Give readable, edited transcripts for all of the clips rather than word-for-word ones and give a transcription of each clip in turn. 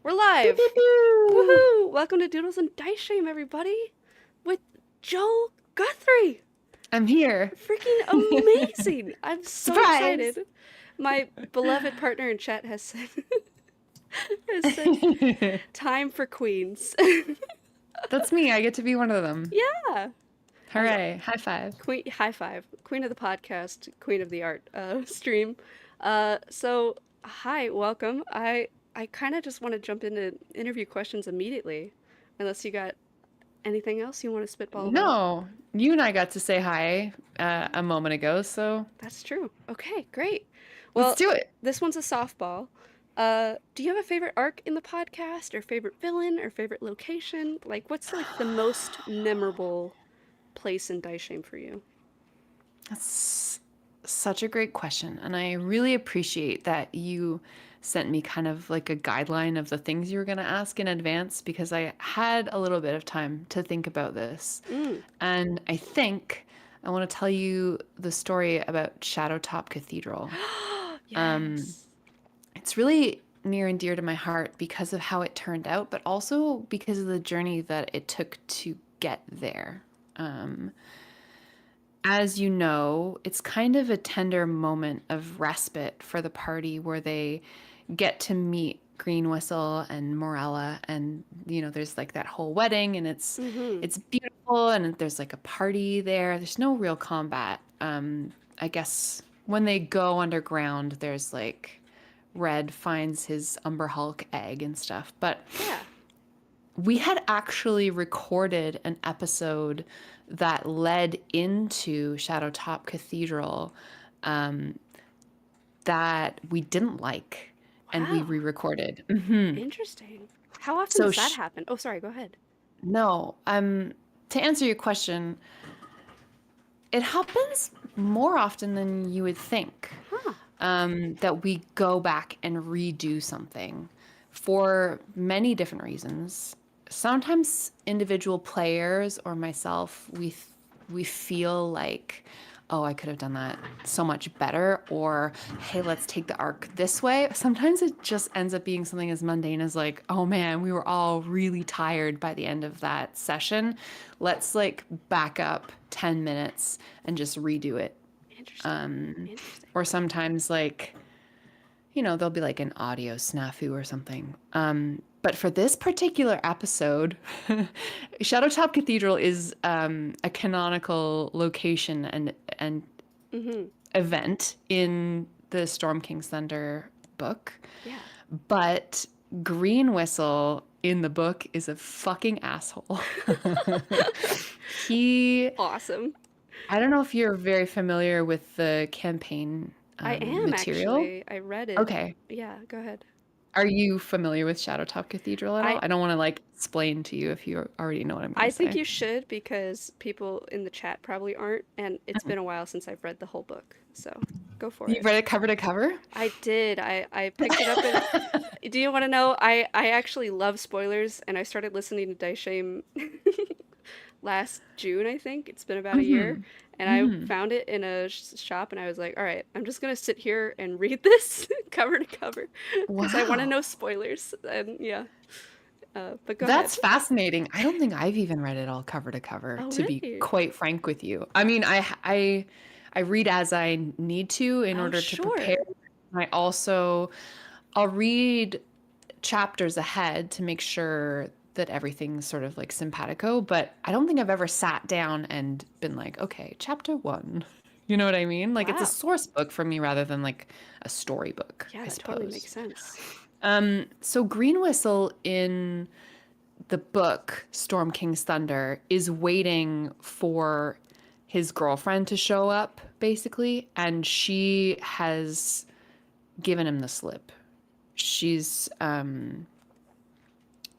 We're Pew, live! pew, pew. Woohoo! Welcome to Doodles and Dice Shame, everybody! With Jo Guthrie! I'm here. Freaking amazing! I'm so Surprise! excited. My beloved partner in chat has said time for queens. That's me. I get to be one of them. Yeah! I love Hooray. High five. Queen high five. Queen of the podcast, queen of the art stream. So hi, welcome. I kind of just want to jump into interview questions immediately. Unless you got anything else you want to spitball about? No, you and I got to say hi a moment ago, so That's true. Okay, great. let's Well, do it. this one's a softball. Do you have a favorite arc in the podcast, or favorite villain, or favorite location? Like, what's like the most memorable place in Dice Shame for you? That's such a great question. And I really appreciate that you sent me kind of like a guideline of the things you were going to ask in advance because I had a little bit of time to think about this. Mm. And I think I want to tell you the story about Shadowtop Cathedral. Um, Yes. it's really near and dear to my heart because of how it turned out, but also because of the journey that it took to get there. Um, as you know, it's kind of a tender moment of respite for the party where they get to meet Green Whistle and Morella, and there's like that whole wedding, and it's Mm-hmm. it's beautiful, and there's like a party there. There's no real combat. I guess when they go underground, there's like Red finds his Umber Hulk egg and stuff, but Yeah. we had actually recorded an episode that led into Shadowtop Cathedral um, that we didn't like, and we Wow. re-recorded. Interesting. How often So does that happen? Oh, sorry, go ahead. no, to answer your question, it happens more often than you would think. Huh. That we go back and redo something for many different reasons. Sometimes individual players or myself, we feel like, oh, I could have done that so much better, or hey, let's take the arc this way. Sometimes it just ends up being something as mundane as like, oh man, we were all really tired by the end of that session. Let's like back up 10 minutes and just redo it. Interesting. Um, Interesting. or sometimes like, there'll be like an audio snafu or something. But for this particular episode, Shadowtop Cathedral is a canonical location and Mm-hmm. event in the Storm King's Thunder book. Yeah. But Green Whistle in the book is a fucking asshole. he Awesome. I don't know if you're very familiar with the campaign I am material. actually. I read it. Okay. Yeah, go ahead. Are you familiar with Shadowtop Cathedral at all? I I don't want to like explain to you if you already know what I'm going I to think say. you should because people in the chat probably aren't, and it's been a while since I've read the whole book. So, go for You've it. read it cover to cover? I did. I picked it up and do you want to know? I actually love spoilers and I started listening to Dice Shame last June, I think. It's been about a year. Hmm. And I Hmm. found it in a shop and I was like, all right, I'm just going to sit here and read this cover to cover because I want to know Wow. spoilers. And yeah, but go ahead. That's fascinating. I don't think I've even read it all cover to cover, Oh, to be really? quite frank with you. I mean, I read as I need to in Oh, order to prepare. sure. I'll read chapters ahead to make sure that everything's sort of like simpatico, but I don't think I've ever sat down and been like, okay, chapter one. You know what I mean? Like it's a Wow. source book for me rather than like a storybook, Yeah, I that totally suppose. makes sense. So Green Whistle in the book Storm King's Thunder is waiting for his girlfriend to show up, basically, and she has given him the slip. She's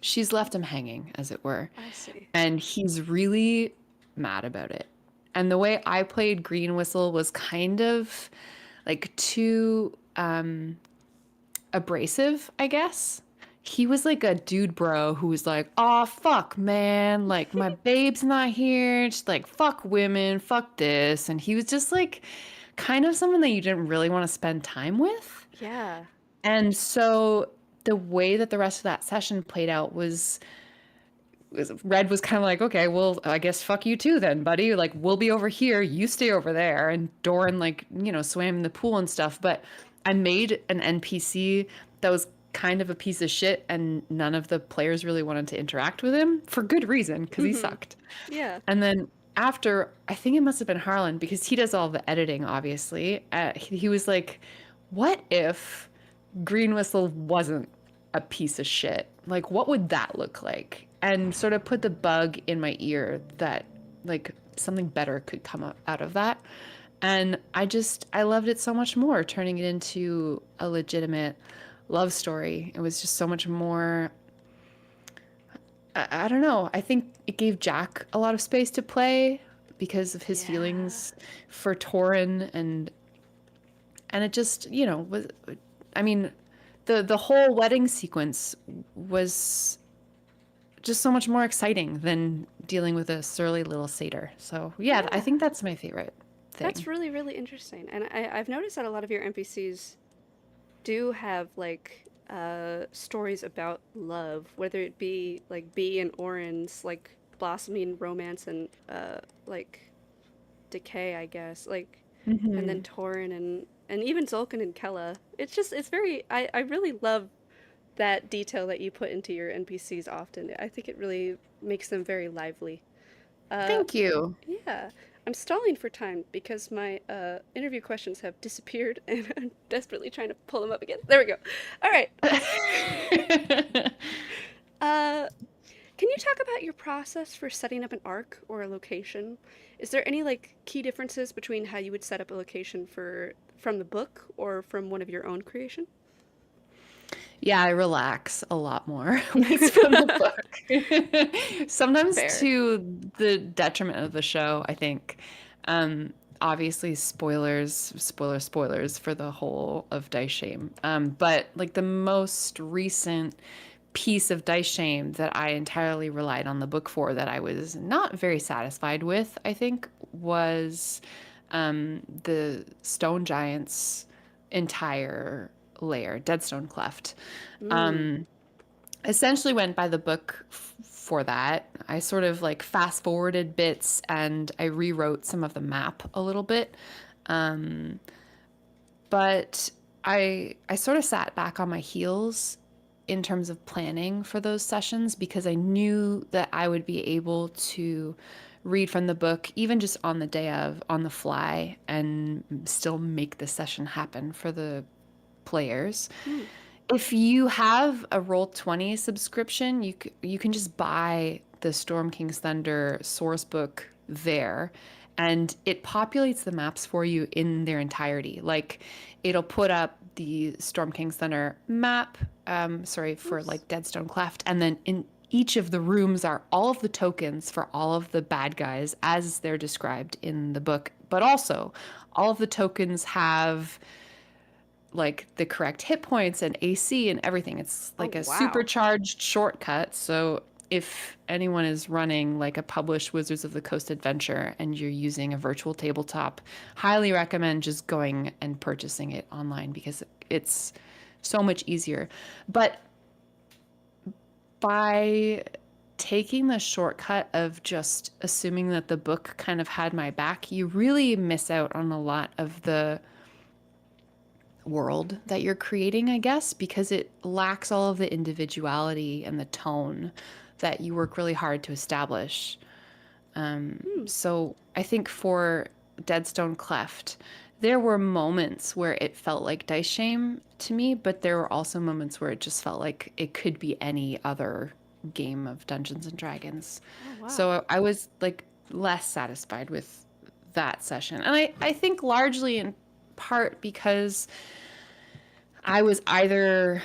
she's left him hanging, as it were, I see. and he's really mad about it. And the way I played Green Whistle was kind of like too abrasive, I guess. He was like a dude bro who was like, "Oh fuck, man, like my babe's not here. Just like fuck women, fuck this." And he was just like kind of someone that you didn't really want to spend time with. Yeah. And so the way that the rest of that session played out was Red was kind of like, okay, well, I guess fuck you too then, buddy. Like, we'll be over here, you stay over there. And Doran, like, swam in the pool and stuff. But I made an NPC that was kind of a piece of shit, and none of the players really wanted to interact with him for good reason, because he Mm-hmm. sucked. Yeah. And then after, I think it must have been Harlan, because he does all the editing, obviously. He was like, what if Green Whistle wasn't a piece of shit? Like, what would that look like? And sort of put the bug in my ear that, like, something better could come out of that. And I loved it so much more, turning it into a legitimate love story. It was just so much more. I don't know. I think it gave Jack a lot of space to play because of his Yeah. feelings for Torin, and it just, was. I mean, the whole wedding sequence was just so much more exciting than dealing with a surly little satyr. So yeah, I Yeah. think that's my favorite That's thing. really, really interesting. And I've noticed that a lot of your NPCs do have like stories about love, whether it be like Bee and Oren's like blossoming romance and like decay, I guess. Like and then Hmm. Torin and even Zulkan and Kella. It's very I really love that detail that you put into your NPCs often. I think it really makes them very lively. Uh, Thank you. yeah. I'm stalling for time because my interview questions have disappeared and I'm desperately trying to pull them up again. There we go. All right. Uh, can you talk about your process for setting up an arc or a location? Is there any like key differences between how you would set up a location for from the book or from one of your own creation? Yeah, I relax a lot more when it's from the book. Sometimes Fair. to the detriment of the show, I think. Obviously, spoilers for the whole of Dice Shame. But like the most recent piece of Dice Shame that I entirely relied on the book for, that I was not very satisfied with, I think, was the Stone Giant's entire lair, Deadstone Cleft. Mm. Essentially went by the book for that. I sort of like fast forwarded bits and I rewrote some of the map a little bit. But I sort of sat back on my heels in terms of planning for those sessions because I knew that I would be able to read from the book even just on the day of, on the fly, and still make the session happen for the players. Mm. If you have a Roll20 subscription, you can just buy the Storm King's Thunder source book there, and it populates the maps for you in their entirety. Like, it'll put up the Storm King's Thunder map, sorry, for Nice. like Deadstone Cleft, and then in each of the rooms are all of the tokens for all of the bad guys as they're described in the book. But also, all of the tokens have like the correct hit points and AC and everything. It's Oh like a wow. supercharged shortcut. So if anyone is running like a published Wizards of the Coast adventure and you're using a virtual tabletop, highly recommend just going and purchasing it online because it's so much easier. But by taking the shortcut of just assuming that the book kind of had my back, you really miss out on a lot of the world that you're creating, I guess, because it lacks all of the individuality and the tone that you work really hard to establish. Hmm. So I think for Deadstone Cleft, there were moments where it felt like Dice Shame to me, but there were also moments where it just felt like it could be any other game of Dungeons and Dragons. Oh wow. So I was like less satisfied with that session. And I think largely in part because I was either,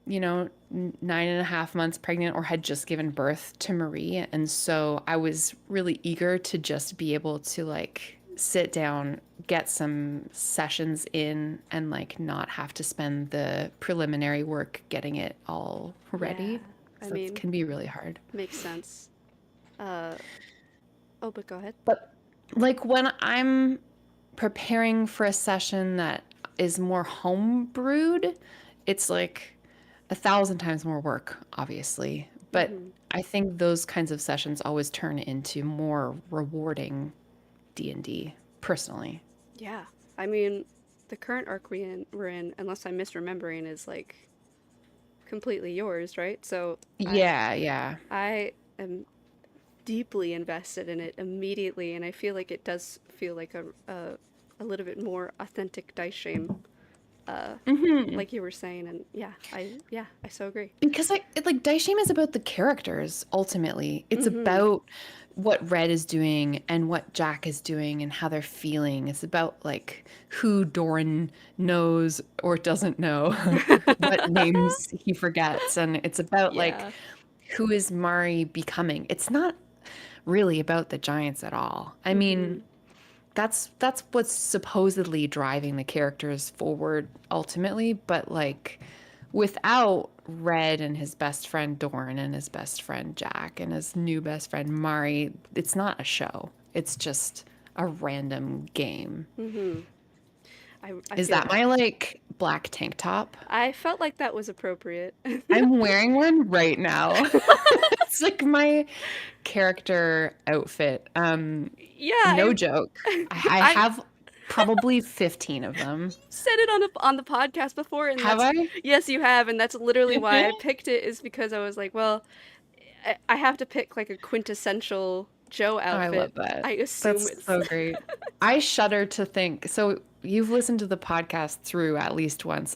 9.5 months pregnant or had just given birth to Marie. And so I was really eager to just be able to like sit down, get some sessions in, and like not have to spend the preliminary work getting it all Yeah. ready. I So it mean, can be really hard. makes sense. Uh oh, but go ahead. But like when I'm preparing for a session that is more home brewed, it's like 1,000 times more work, obviously. But Hmm. I think those kinds of sessions always turn into more rewarding D&D, personally. Yeah. I mean, the current arc we're in, unless I'm misremembering, is like completely yours, right? So I Yeah, yeah. I am deeply invested in it immediately, and I feel like it does feel like a little bit more authentic dice shame, uh, Hmm. like you were saying, and I so agree. Because like Daishim is about the characters ultimately. It's Mm-hmm. about what Red is doing and what Jack is doing and how they're feeling. It's about like who Doran knows or doesn't know, what names he forgets, and it's about like Yeah. who is Mari becoming. It's not really about the giants at all. I Mm-hmm. mean, that's what's supposedly driving the characters forward ultimately, but like without Red and his best friend Dorn and his best friend Jack and his new best friend Mari, it's not a show. It's just a random game. Mm-hmm. I Is feel that that. my like black tank top? I felt like that was appropriate. I'm wearing one right now. It's like my character outfit. Yeah, No joke. I I have probably 15 of them. said it on the podcast before, and Have that's I? yes, you have, and that's literally why I picked it. Is because I was like, well, I have to pick like a quintessential Joe Oh, I love outfit. that. I assume That's it's so great. I shudder to think. So you've listened to the podcast through at least once.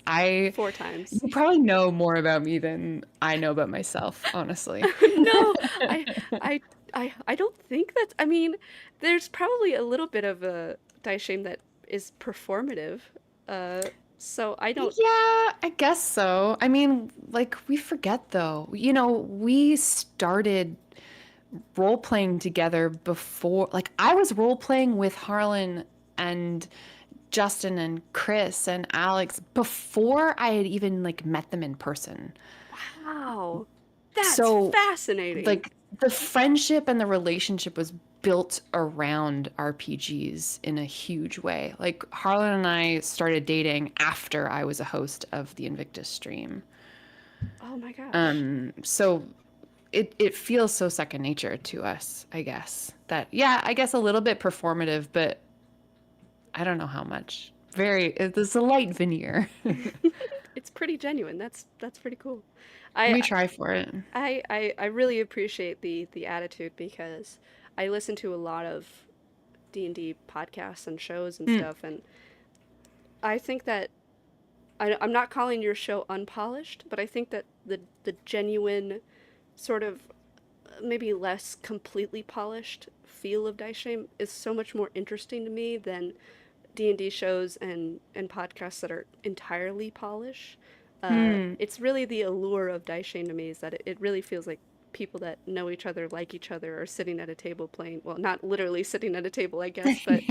four times. You probably know more about me than I know about myself, honestly. No, I, I, I don't think that's. I mean, there's probably a little bit of a dice shame that is performative. Uh, so I don't. Yeah, I guess so. I mean, like we forget though. We started role playing together before, like I was role playing with Harlan and Justin and Chris and Alex before I had even like met them in person. Wow, that's So fascinating. like the friendship and the relationship was built around RPGs in a huge way. Like Harlan and I started dating after I was a host of the Invictus stream. Oh my gosh. So it feels so second nature to us, I guess. That yeah, I guess a little bit performative, but I don't know how much. There's a light veneer. It's pretty genuine. That's pretty cool. I We try for it. I really appreciate the attitude because I listen to a lot of D&D podcasts and shows and Mm, stuff, and I think that I'm not calling your show unpolished, but I think that the genuine sort of maybe less completely polished feel of Dice Shame is so much more interesting to me than D&D shows and podcasts that are entirely polished. mm. It's really the allure of Dice Shame to me is that it really feels like people that know each other, like each other, are sitting at a table playing. Well, not literally sitting at a table, I guess, but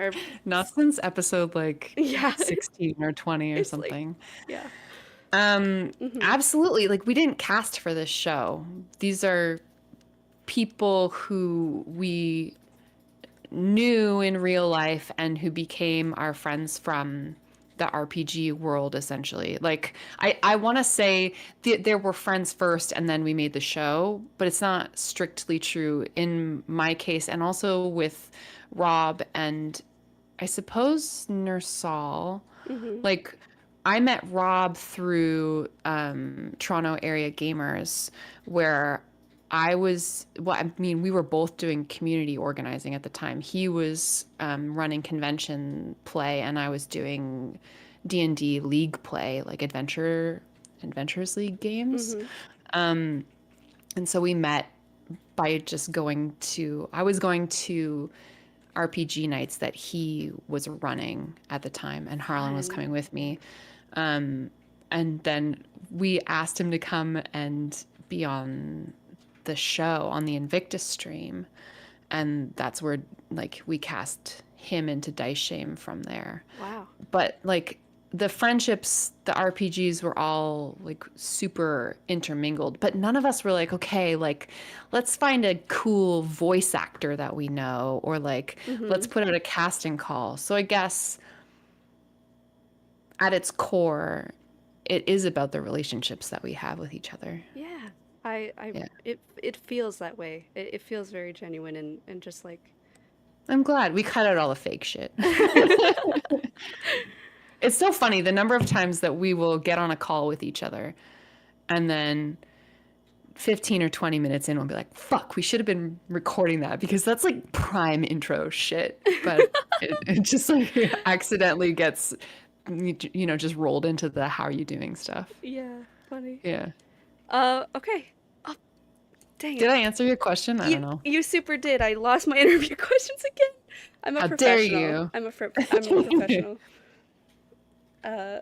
are Not since episode like yeah, 16 or 20 or it's like something. yeah. Um, Hmm. Absolutely. Like we didn't cast for this show. These are people who we knew in real life and who became our friends from the RPG world essentially. Like I want to say there were friends first and then we made the show, but it's not strictly true in my case and also with Rob and I suppose Nursal. Hmm. Like I met Rob through Toronto area gamers where well, I mean, we were both doing community organizing at the time. He was running convention play and I was doing D&D league play, like Adventures League games. Hmm. And so we met by just I was going to RPG nights that he was running at the time, and Harlan was Fun. coming with me. And then we asked him to come and be on the show on the Invictus stream, and that's where like we cast him into Dice Shame from there. Wow. But like the friendships, the RPGs were all like super intermingled, but none of us were like, okay, like let's find a cool voice actor that we know, or like let's Hmm. put out a casting call. So I guess at its core, it is about the relationships that we have with each other. Yeah. I Yeah. it feels that way. It feels very genuine and just like I'm glad we cut out all the fake shit. It's so funny the number of times that we will get on a call with each other and then 15 or 20 minutes in we'll be like, fuck, we should have been recording that because that's like prime intro shit. But it just like accidentally gets, just rolled into the how are you doing stuff. yeah, funny. Yeah. Okay. Oh, dang Did it. I answer your question? I don't know. You super did. I lost my interview questions again. I'm a How dare professional. you? I'm a professional. Uh,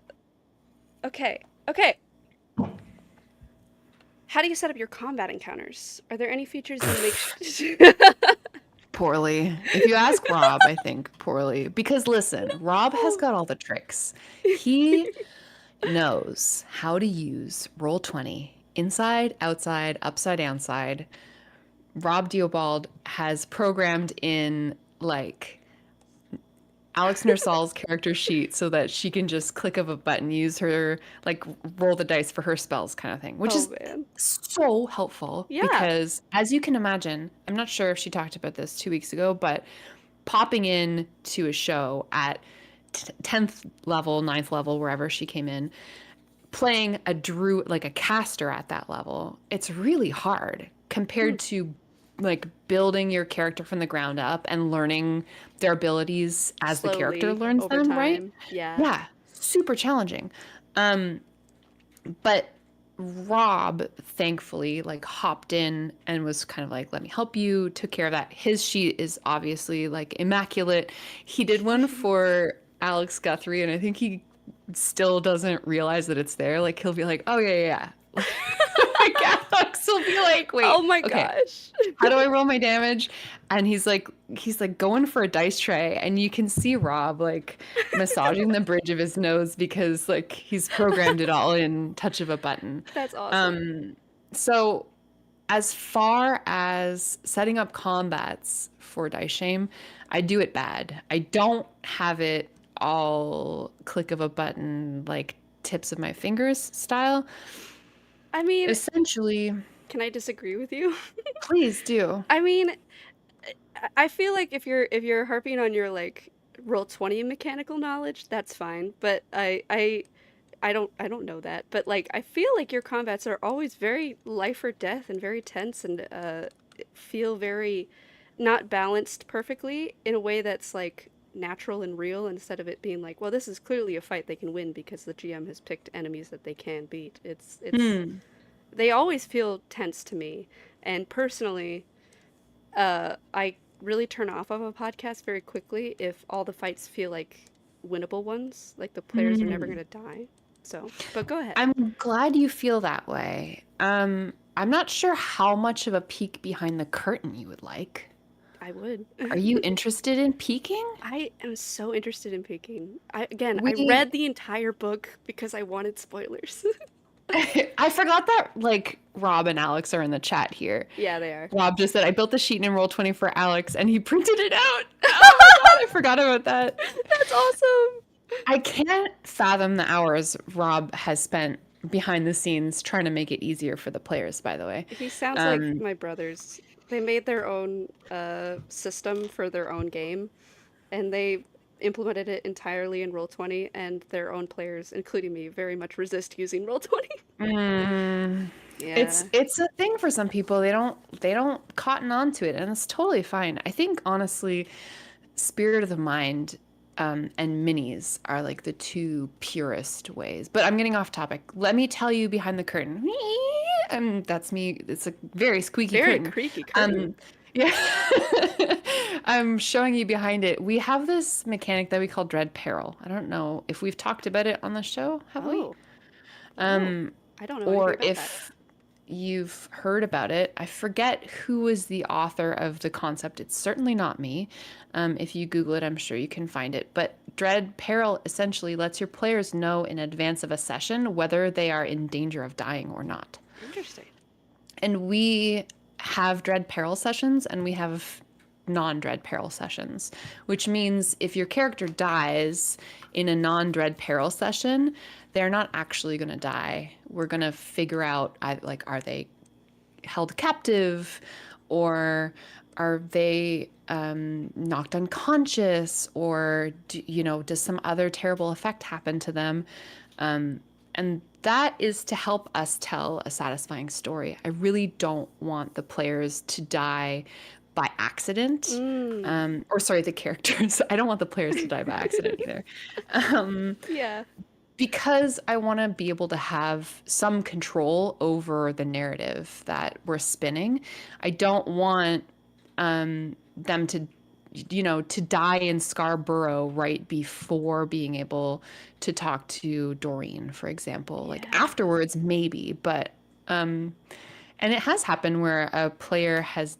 okay. Okay. How do you set up your combat encounters? Are there any features you make Poorly. If you ask Rob, I think poorly. Because listen, Rob has No. got all the tricks. He knows how to use Roll20 inside, outside, upside, downside. Rob Diobald has programmed in like Alex Nersal's character sheet so that she can just click of a button, use her, like roll the dice for her spells kind of thing, which Oh is man. so helpful Yeah. because as you can imagine, I'm not sure if she talked about this 2 weeks ago, but popping in to a show at 10th level, ninth level, wherever she came in, playing a druid, like a caster at that level, it's really hard Hmm. compared to like building your character from the ground up and learning their abilities as the character Slowly learns over them, right? time. Yeah. Yeah, super challenging. Um, but Rob, thankfully, like hopped in and was kind of like, let me help you, took care of that. His sheet is obviously like immaculate. He did one for Alex Guthrie, and I think he still doesn't realize that it's there. Like he'll be like, oh yeah, yeah. Like Alex will be like, Oh wait, my okay, gosh. how do I roll my damage? And he's like going for a dice tray, and you can see Rob like massaging the bridge of his nose because like he's programmed it all in touch of a button. That's awesome. Um, so as far as setting up combats for Dice Shame, I do it bad. I don't have it all click of a button, like tips of my fingers style. I mean, Essentially, can I disagree with you? please do. I mean, I feel like if you're harping on your like roll 20 mechanical knowledge, that's fine. But I don't know that. But like I feel like your combats are always very life or death and very tense and feel very not balanced perfectly in a way that's like natural and real instead of it being like, well, this is clearly a fight they can win because the GM has picked enemies that they can beat. It's Hmm. they always feel tense to me. And personally, I really turn off of a podcast very quickly if all the fights feel like winnable ones, like the players are never Hmm. going to die. So, but go ahead. I'm glad you feel that way. I'm not sure how much of a peek behind the curtain you would like. I would. Are you interested in peeking? I am so interested in peeking. I We read the entire book because I wanted spoilers. I forgot that like Rob and Alex are in the chat here. Yeah, they are. Rob just said I built the sheet in Roll20 for Alex and he printed it out. Oh my god, I forgot about that. That's awesome. I can't fathom the hours Rob has spent behind the scenes trying to make it easier for the players, by the way. He sounds like Um, my brothers. They made their own system for their own game, and they implemented it entirely in Roll20, and their own players, including me, very much resist using Roll20. mm, it's Yeah. it's a thing for some people. They don't cotton on to it, and it's totally fine. I think honestly, Spirit of the Mind and minis are like the two purest ways. But I'm getting off topic. Let me tell you behind the curtain. And that's me. It's a very squeaky Very curtain. creaky curtain. Um, yeah. I'm showing you behind it. We have this mechanic that we call Dread Peril. I don't know if we've talked about it on the show, have we? Oh, oh, Um, I don't know anything or about that. if you've heard about it. I forget who was the author of the concept. It's certainly not me. If you Google it, I'm sure you can find it. But Dread Peril essentially lets your players know in advance of a session whether they are in danger of dying or not. Interesting. And we have Dread Peril sessions, and we have non-dread peril sessions, which means if your character dies in a non-dread peril session, they're not actually going to die. We're going to figure out, like, are they held captive, or are they knocked unconscious, or does some other terrible effect happen to them? And that is to help us tell a satisfying story. I really don't want the players to die by accident. Mm. Or sorry, the characters. I don't want the players to die by accident either. Um, Yeah. because I want to be able to have some control over the narrative that we're spinning. I don't want them to die in Scarborough right before being able to talk to Doreen, for example. Like Yeah. afterwards, maybe, but and it has happened where a player has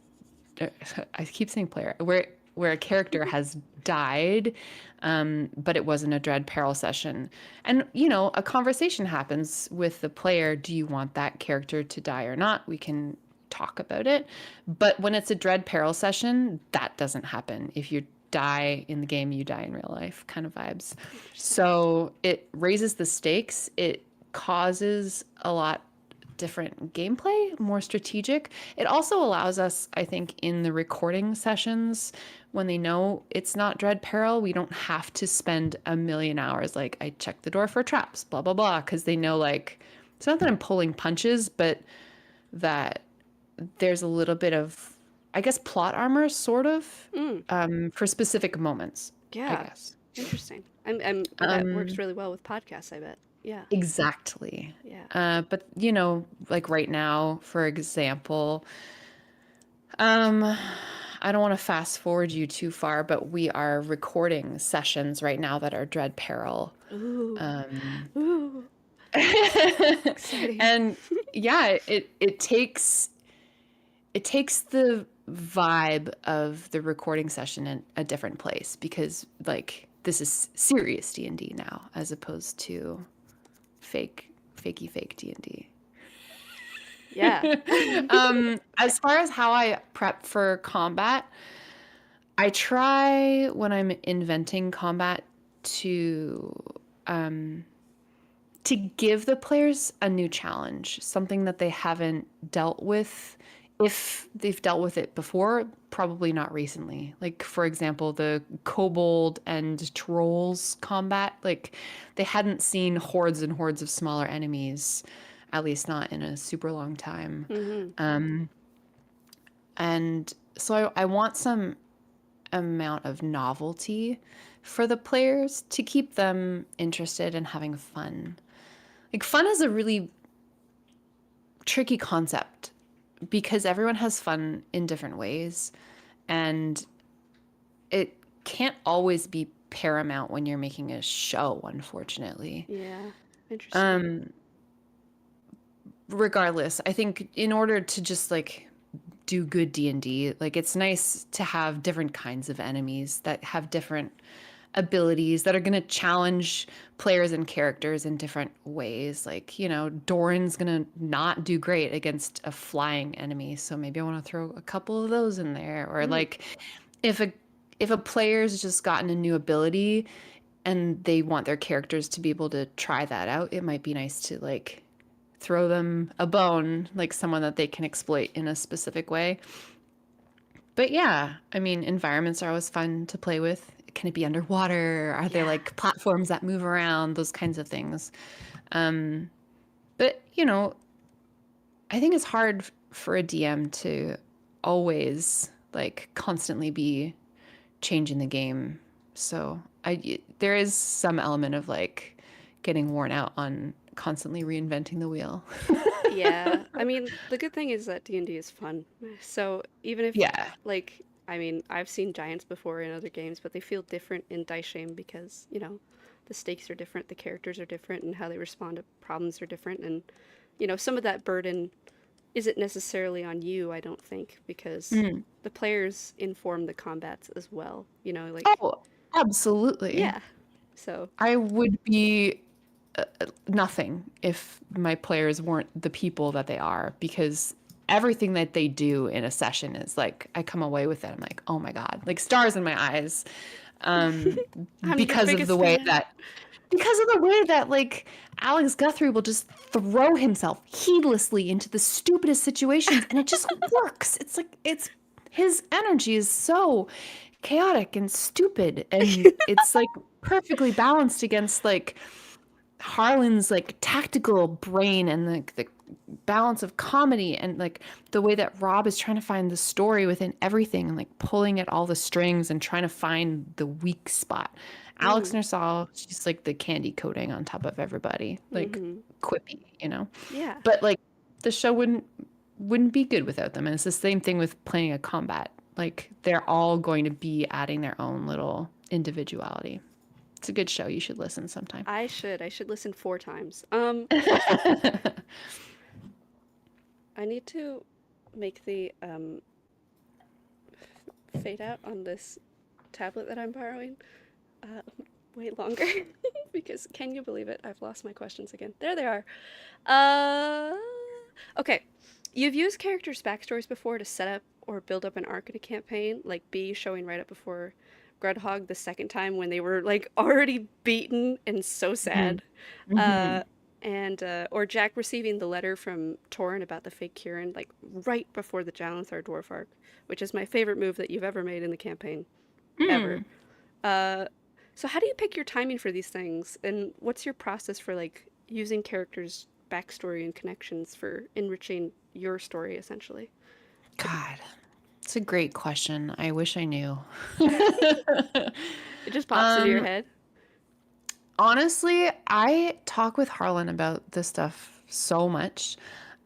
I keep saying player, where a character has died, but it wasn't a dread peril session. And a conversation happens with the player. Do you want that character to die or not? We can talk about it. But when it's a dread peril session, that doesn't happen. If you die in the game, you die in real life, kind of vibes. Interesting. So it raises the stakes. It causes a lot different gameplay, more strategic. It also allows us, I think, in the recording sessions, when they know it's not dread peril, we don't have to spend a million hours like, I check the door for traps, blah blah blah, because they know, like, it's not that I'm pulling punches, but that there's a little bit of, I guess, plot armor, sort of, Mm. for specific moments, I Yeah. guess. Interesting. That works really well with podcasts, I bet. Yeah. Exactly. Yeah. But like right now, for example, um, I don't want to fast forward you too far, but we are recording sessions right now that are dread peril. Ooh. Um, Ooh. Exciting. and yeah, it takes the vibe of the recording session in a different place, because like this is serious D&D now, as opposed to fake D&D. Yeah. As far as how I prep for combat, I try when I'm inventing combat to um, to give the players a new challenge, something that they haven't dealt with. If they've dealt with it before, probably not recently. Like, for example, the kobold and trolls combat, like they hadn't seen hordes and hordes of smaller enemies, at least not in a super long time. Mm-hmm. And so I want some amount of novelty for the players to keep them interested and having fun. Like, fun is a really tricky concept because everyone has fun in different ways, and it can't always be paramount when you're making a show, unfortunately. Yeah. Interesting. Regardless, I think in order to just like do good D&D, like it's nice to have different kinds of enemies that have different abilities that are going to challenge players and characters in different ways. Like, Doran's going to not do great against a flying enemy, so maybe I want to throw a couple of those in there. Or Mm. like if a player's just gotten a new ability and they want their characters to be able to try that out, it might be nice to like throw them a bone, like someone that they can exploit in a specific way. But yeah, I mean, environments are always fun to play with. Can it be underwater? Are there Yeah. like platforms that move around? Those kinds of things. But I think it's hard for a DM to always like constantly be changing the game. So there is some element of like getting worn out on constantly reinventing the wheel. Yeah. I mean, the good thing is that D&D is fun. So even if, Yeah. like, I mean, I've seen giants before in other games, but they feel different in Dice Shame because, the stakes are different, the characters are different, and how they respond to problems are different. And, some of that burden isn't necessarily on you, I don't think, because Mm. the players inform the combats as well. Like, Oh, absolutely. yeah. So, I would be nothing if my players weren't the people that they are, because everything that they do in a session is like, I come away with it. I'm like, oh my God, like stars in my eyes. Um, I'm your because of the biggest way fan. that like Alex Guthrie will just throw himself heedlessly into the stupidest situations and it just works. It's like his energy is so chaotic and stupid and it's like perfectly balanced against like Harlan's like tactical brain and the balance of comedy and like the way that Rob is trying to find the story within everything and like pulling at all the strings and trying to find the weak spot. Alex Mm, Nersal, she's like the candy coating on top of everybody, like mm-hmm. quippy, you know. Yeah. But like the show wouldn't be good without them. And it's the same thing with playing a combat. Like they're all going to be adding their own little individuality. It's a good show. You should listen sometime. I should listen 4 times. I need to make the fade out on this tablet that I'm borrowing uh, way longer because can you believe it? I've lost my questions again. There they are. Uh, okay. You've used characters' backstories before to set up or build up an arc in a campaign, like B showing right up before Grudhog the second time when they were like already beaten and so Hmm. sad. Hmm. Uh, and or Jack receiving the letter from Torin about the fake Kieran like right before the Jalanthar dwarf arc, which is my favorite move that you've ever made in the campaign ever. Hmm. Uh, so how do you pick your timing for these things, and what's your process for like using characters' backstory and connections for enriching your story, essentially? God, it's a great question. I wish I knew. It just pops into your Um, head. Honestly, I talk with Harlan about this stuff so much,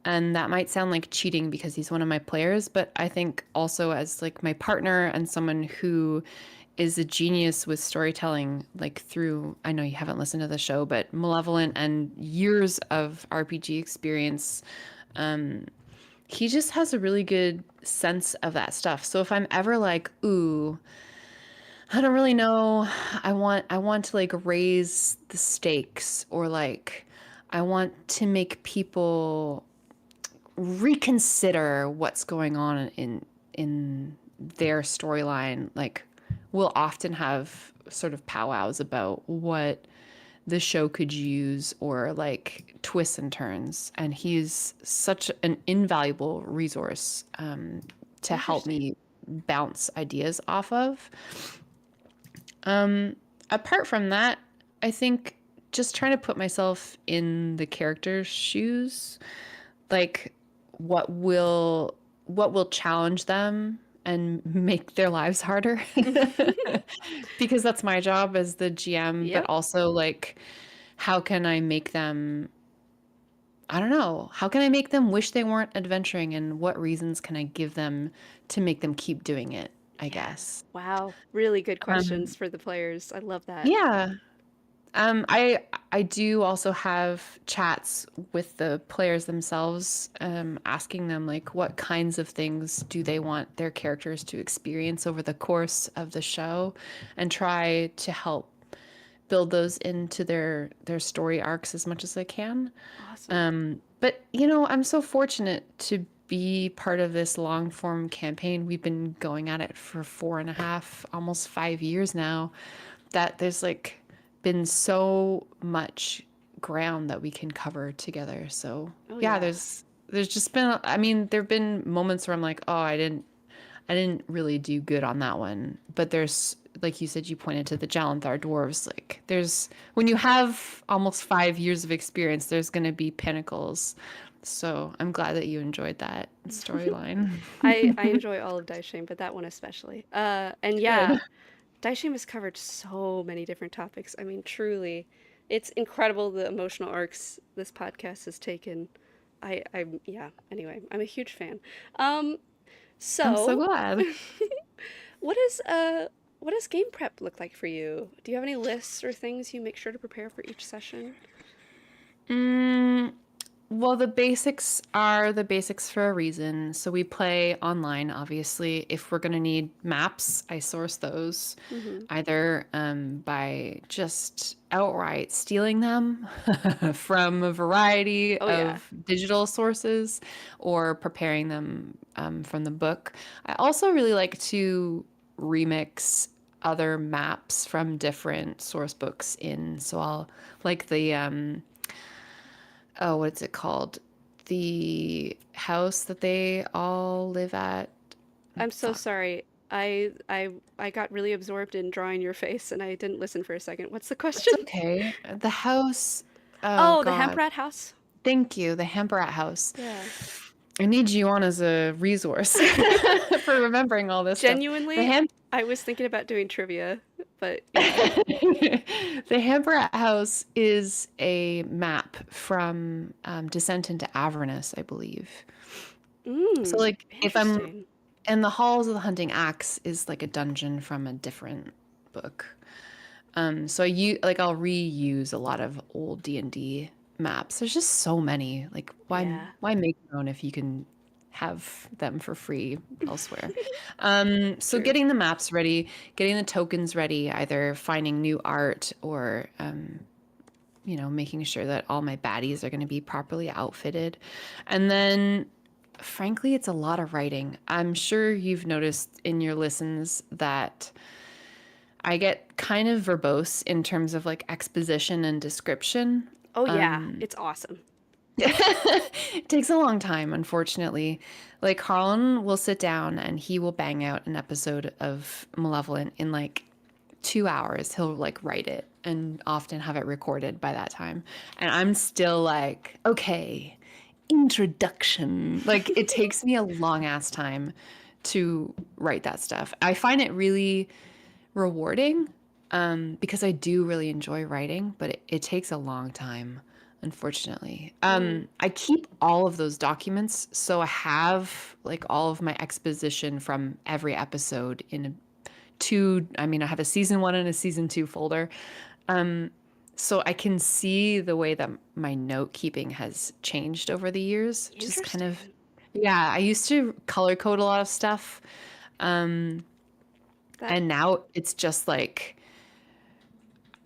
and that might sound like cheating because he's one of my players, but I think also as like my partner and someone who is a genius with storytelling, like through, I know you haven't listened to the show, but Malevolent and years of RPG experience, um, he just has a really good sense of that stuff. So if I'm ever like, ooh, I don't really know, I want to like raise the stakes or like I want to make people reconsider what's going on in their storyline, like we'll often have sort of powwows about what the show could use or like twists and turns. And he's such an invaluable resource to help Interesting. me bounce ideas off of. Apart from that, I think just trying to put myself in the character's shoes, like what will what will challenge them and make their lives harder. Because that's my job as the GM, but Yep. also like how can I make them, I don't know, how can I make them wish they weren't adventuring and what reasons can I give them to make them keep doing it, I Yeah. guess. Wow. Really good questions Um for the players. I love that. yeah. I do also have chats with the players themselves, asking them like what kinds of things do they want their characters to experience over the course of the show, and try to help build those into their story arcs as much as I can. Awesome. But you know, I'm so fortunate to be part of this long form campaign. We've been going at it for 4.5, almost 5 years now, that there's like been so much ground that we can cover together. So Oh yeah, yeah. there's just been, I mean, there've been moments where I'm like, oh, I didn't really do good on that one. But there's, like you said, you pointed to the Jalanthar dwarves. Like there's, when you have almost 5 years of experience, there's going to be pinnacles. So I'm glad that you enjoyed that storyline. I enjoy all of Dice Shame, but that one especially. And yeah, Good. Dice Shame has covered so many different topics. I mean, truly, it's incredible the emotional arcs this podcast has taken. Yeah. Anyway, I'm a huge fan. Um, I'm so so glad. what is what does game prep look like for you? Do you have any lists or things you make sure to prepare for each session? Mm, Well, the basics are the basics for a reason. So we play online, obviously. If we're going to need maps, I source those Hmm. either by just outright stealing them from a variety Oh yeah. of digital sources or preparing them from the book. I also really like to remix other maps from different source books in. So I'll like oh, what's it called? The house that they all live at. I'm so Fuck. sorry. I got really absorbed in drawing your face and I didn't listen for a second. What's the It's question? okay. The house. Oh, Oh, the God. Hemprat house? Thank you. The Hamperat house. Yeah. I need you on as a resource for remembering all this stuff. The Genuinely, Ham. I was thinking about doing trivia, but yeah. The Hamperat house is a map from Descent into Avernus, I believe. So, Mm, like, if I'm interesting. and the Halls of the Hunting Axe is like a dungeon from a different book. So I'll reuse a lot of old D&D maps. There's just so many. Like Yeah. why make your own if you can have them for free elsewhere? So True. getting the maps ready, getting the tokens ready, either finding new art or making sure that all my baddies are going to be properly outfitted. And then frankly, it's a lot of writing. I'm sure you've noticed in your listens that I get kind of verbose in terms of like exposition and description. Oh yeah, Um, it's awesome. it takes a long time, unfortunately. Like Harlan will sit down and he will bang out an episode of Malevolent in like 2 hours. He'll like write it and often have it recorded by that time. And I'm still like, okay, introduction. Like it takes me a long ass time to write that stuff. I find it really rewarding because I do really enjoy writing, but it takes a long time, unfortunately. Mm. I keep all of those documents, so I have like all of my exposition from every episode in I have a season 1 and a season 2 folder. So I can see the way that my note keeping has changed over the years. Just kind of, Interesting. yeah, I used to color code a lot of stuff. That And now it's just like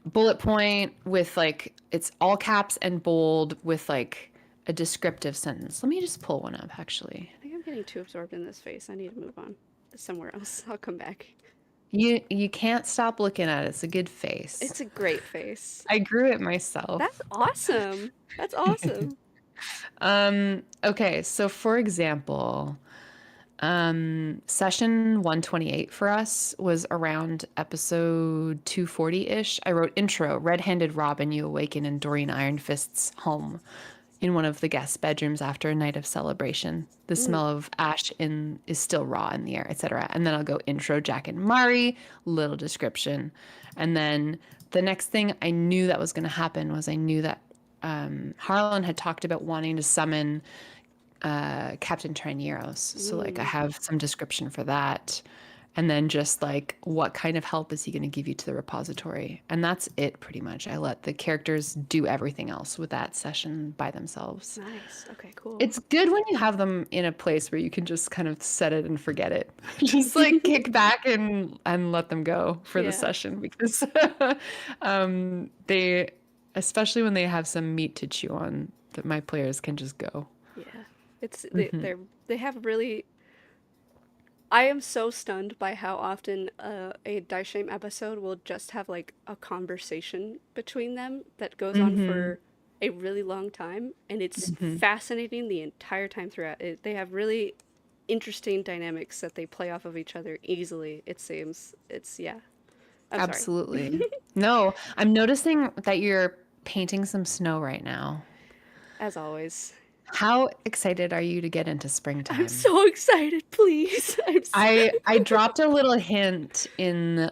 bullet point with like it's all caps and bold with like a descriptive sentence. Let me just pull one up actually. I think I'm getting too absorbed in this face. I need to move on somewhere else. I'll come back. You can't stop looking at it. It's a good It's face. a great face. I grew it That's myself. awesome. That's awesome. Okay, so for example, session 128 for us was around episode 240-ish. I wrote intro, red-handed Robin, you awaken in Doreen Ironfist's home in one of the guest bedrooms after a night of celebration. The Mm, smell of ash is still raw in the air, etc. And then I'll go intro, Jack and Mari, little description. And then the next thing I knew that was going to happen was I knew that Harlan had talked about wanting to summon Captain Trineros. So like I mm. have some description for that. And then just like what kind of help is he going to give you to the repository? And that's it pretty much. I let the characters do everything else with that session by themselves. Nice. Okay, cool. It's good when you have them in a place where you can just kind of set it and forget it. Just like kick back and let them go for the Yeah. session because they especially when they have some meat to chew on that my players can just go. Yeah. It's Hmm. they have really I am so stunned by how often a Dice Shame episode will just have like a conversation between them that goes on Hmm. for a really long time, and it's Hmm. fascinating the entire time throughout. They have really interesting dynamics that they play off of each other easily, it seems. It's, yeah. I'm sorry. Absolutely. No, I'm noticing that you're painting some snow right now. As always. How excited are you to get into I'm springtime? so excited, please. I dropped a little hint in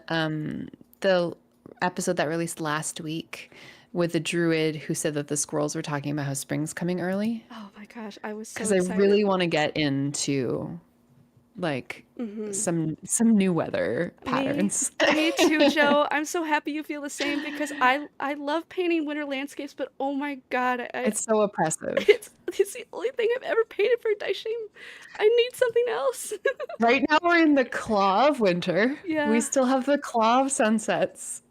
the episode that released last week with the druid who said that the squirrels were talking about how spring's coming early Oh my gosh, I was so because I excited. really want to get into like Mm-hmm. some new weather Me, patterns. me too, Joe. I'm so happy you feel the same because I love painting winter landscapes, but oh my God, It's so oppressive. it's the only thing I've ever painted for Daishim. I need something else. Right now we're in the claw of winter. We Yeah. still have the claw of sunsets,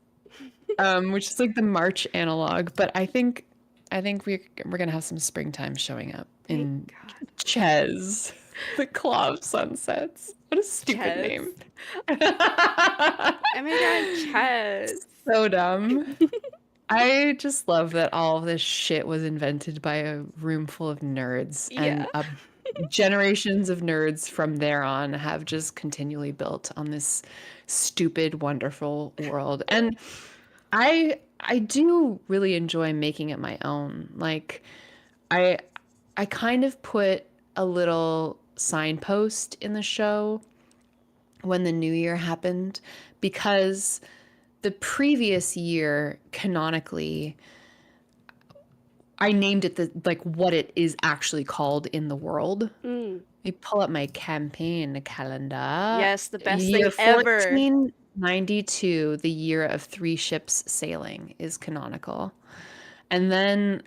which is like the March analog. But I think we're gonna have some springtime showing up Thank in God. Ches, the claw of sunsets. What a stupid Chess. name. Oh my God, chess. So dumb. I just love that all of this shit was invented by a room full of nerds, Yeah. and generations of nerds from there on have just continually built on this stupid, wonderful world. And I do really enjoy making it my own. Like I I kind of put a little signpost in the show when the new year happened because the previous year canonically I named it the like what it is actually called in the world. Mm. I pull up my campaign calendar. Yes, the best Year thing ever. 1492, the year of three ships sailing, is canonical. And then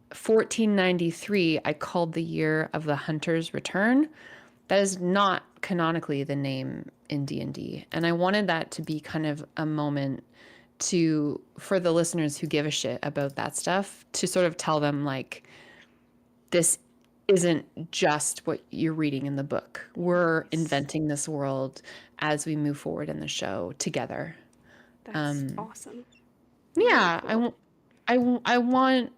1493, I called the year of the hunter's return. That is not canonically the name in D&D. And I wanted that to be kind of a moment to for the listeners who give a shit about that stuff to sort of tell them like this isn't just what you're reading in the book. We're Nice. inventing this world as we move forward in the show together. That's Um, awesome. Really yeah, cool. I want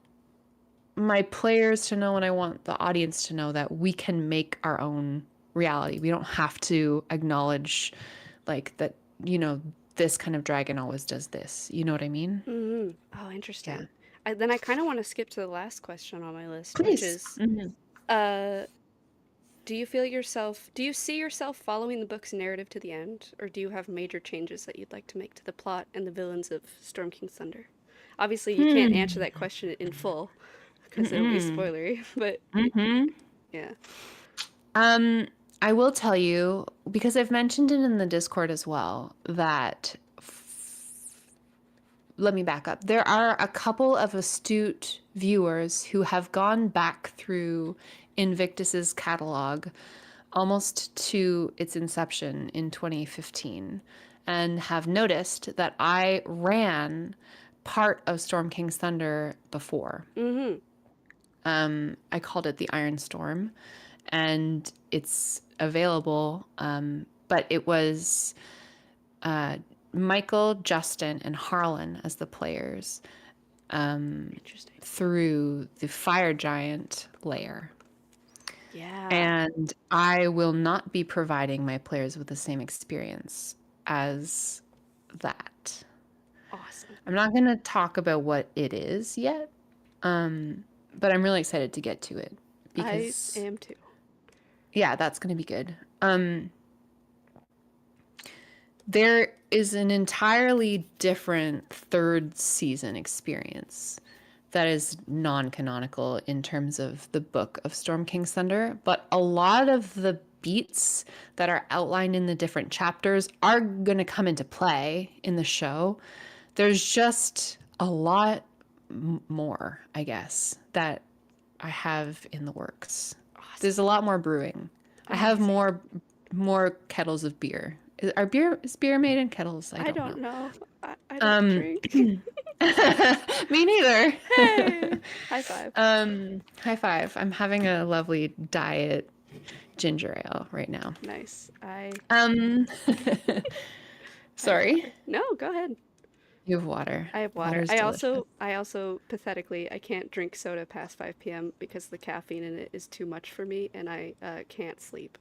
my players to know and I want the audience to know that we can make our own reality. We don't have to acknowledge like that, this kind of dragon always does this. You know what I mean? Hmm. Oh, Yeah. interesting. Then I kind of want to skip to the last question on my list, which Please. is, uh, do you see yourself following the book's narrative to the end, or do you have major changes that you'd like to make to the plot and the villains of Storm King's Thunder? Obviously, you can't answer Hmm. that question in full because it'll be Mm-mm. spoilery, but Mm-hmm. yeah. Um, I will tell you, because I've mentioned it in the Discord as well, that let me back up. There are a couple of astute viewers who have gone back through Invictus's catalog almost to its inception in 2015 and have noticed that I ran part of Storm King's Thunder before. Mm-hmm. I called it the Iron Storm, and it's available. But it was uh, Michael, Justin, and Harlan as the players Interesting. through the Fire Giant layer. Yeah. And I will not be providing my players with the same experience as that. Awesome. I'm not going to talk about what it is yet, but I'm really excited to get to it I because, am too. yeah, that's going to be good. There is an entirely different third season experience that is non-canonical in terms of the book of Storm King's Thunder, but a lot of the beats that are outlined in the different chapters are going to come into play in the show. There's just a lot more, I guess, that I have in the works. There's Awesome. a lot more brewing. I have Amazing. more kettles of beer. Is beer made in kettles? I I don't don't know. know. I don't Um, drink. Me neither. Hey! High five. High five. I'm having a lovely diet ginger ale right now. Nice. Um, I have sorry. water. No, go ahead. You have water. I have water. Water's delicious. I also pathetically I can't drink soda past 5 p.m. because the caffeine in it is too much for me and I can't sleep.